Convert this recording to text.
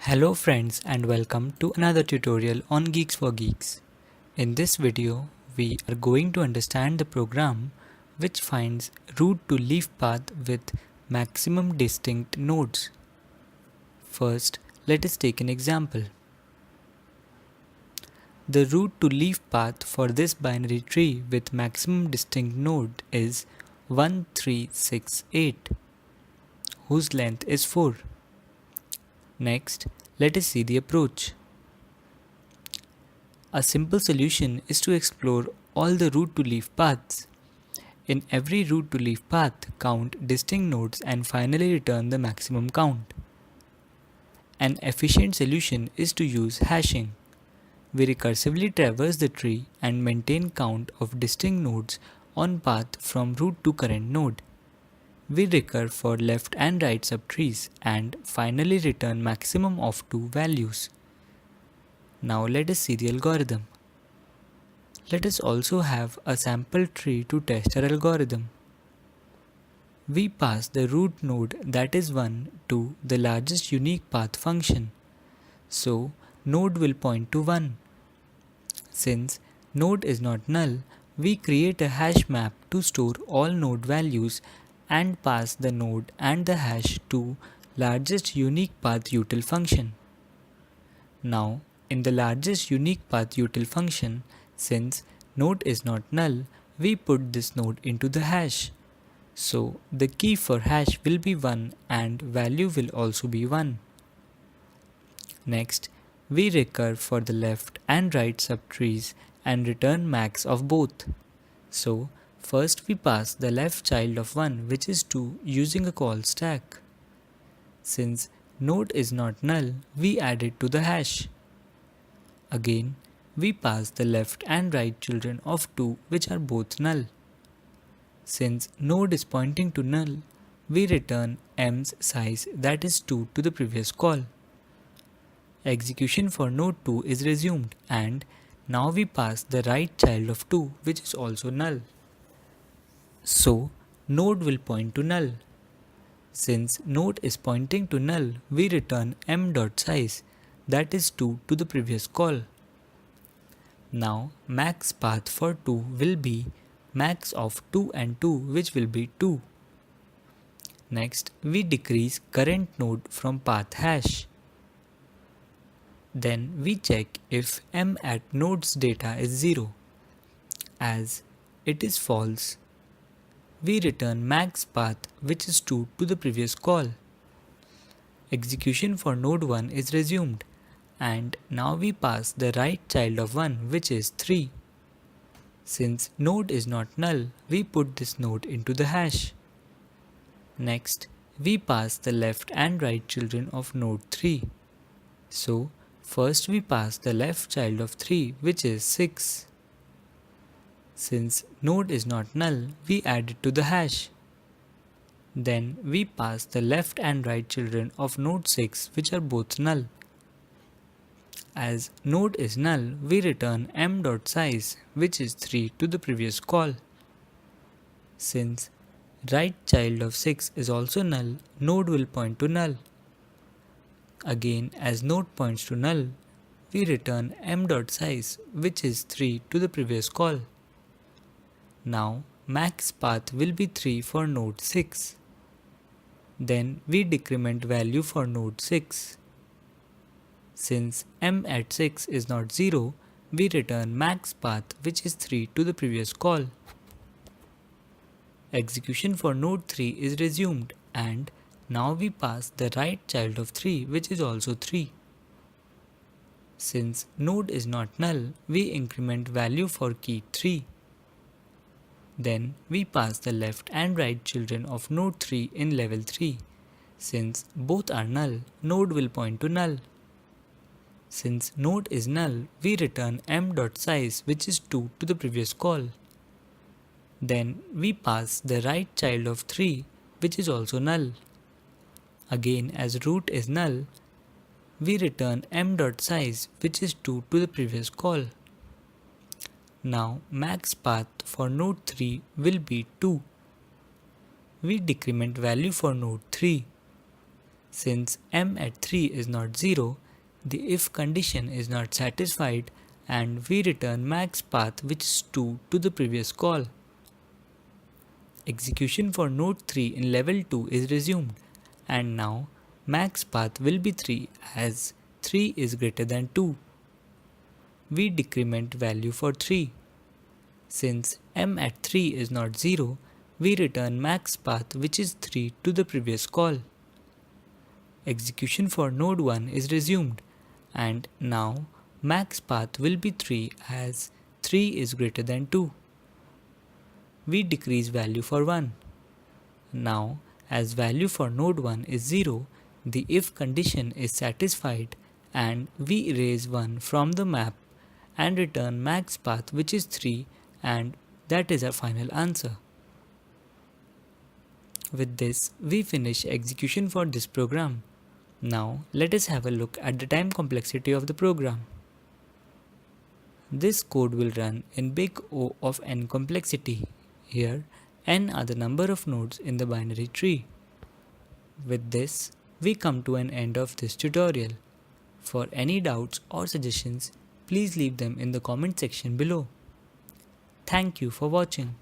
Hello friends and welcome to another tutorial on Geeks for Geeks. In this video, we are going to understand the program which finds root to leaf path with maximum distinct nodes. First, let us take an example. The root to leaf path for this binary tree with maximum distinct node is 1368, whose length is 4. Next, let us see the approach. A simple solution is to explore all the root to leaf paths. In every root to leaf path, count distinct nodes and finally return the maximum count. An efficient solution is to use hashing. We recursively traverse the tree and maintain count of distinct nodes on path from root to current node. We recur for left and right subtrees and finally return maximum of 2 values. Now let us see the algorithm. Let us also have a sample tree to test our algorithm. We pass the root node, that is 1, to the largest unique path function. So node will point to 1. Since node is not null, we create a hash map to store all node values and pass the node and the hash to largest unique path util function. Now in the largest unique path util function, since node is not null, we put this node into the hash. So the key for hash will be 1 and value will also be 1. Next, we recur for the left and right subtrees and return max of both. So first we pass the left child of 1, which is 2, using a call stack. Since node is not null, we add it to the hash. Again, we pass the left and right children of 2, which are both null. Since node is pointing to null, we return m's size, that is 2, to the previous call. Execution for node 2 is resumed and now we pass the right child of 2, which is also null. So node will point to null. Since node is pointing to null, we return m.size, that is 2, to the previous call. Now max path for 2 will be max of 2 and 2, which will be 2. Next, we decrease current node from path hash. Then we check if m at node's data is 0. As it is false, we return max path, which is 2, to the previous call. Execution for node 1 is resumed and now we pass the right child of 1, which is 3. Since node is not null, we put this node into the hash. Next, we pass the left and right children of node 3. So first we pass the left child of 3, which is 6. Since node is not null, we add it to the hash. Then we pass the left and right children of node 6, which are both null. As node is null, we return m.size, which is 3, to the previous call. Since right child of 6 is also null, node will point to null. Again, as node points to null, we return m.size, which is 3, to the previous call. Now max path will be 3 for node 6. Then we decrement value for node 6. Since m at 6 is not 0, we return max path, which is 3, to the previous call. Execution for node 3 is resumed and now we pass the right child of 3, which is also 3. Since node is not null, we increment value for key 3. Then we pass the left and right children of node 3 in level 3. Since both are null, node will point to null. Since node is null, we return m.size, which is 2, to the previous call. Then we pass the right child of 3, which is also null. Again, as root is null, we return m.size, which is 2, to the previous call. Now max path for node 3 will be 2. We decrement value for node 3. Since m at 3 is not 0, the if condition is not satisfied and we return max path which is 2 to the previous call. Execution for node 3 in level 2 is resumed, and now max path will be 3 as 3 is greater than 2. We decrement value for 3. Since m at 3 is not 0, we return max path which is 3 to the previous call. Execution for node 1 is resumed, and now max path will be 3 as 3 is greater than 2. We decrease value for 1. Now, as value for node 1 is 0, the if condition is satisfied and we erase 1 from the map and return max path which is 3, and that is our final answer. With this, we finish execution for this program. Now, let us have a look at the time complexity of the program. This code will run in big O of n complexity. Here, n are the number of nodes in the binary tree. With this, we come to an end of this tutorial. For any doubts or suggestions, please leave them in the comment section below. Thank you for watching.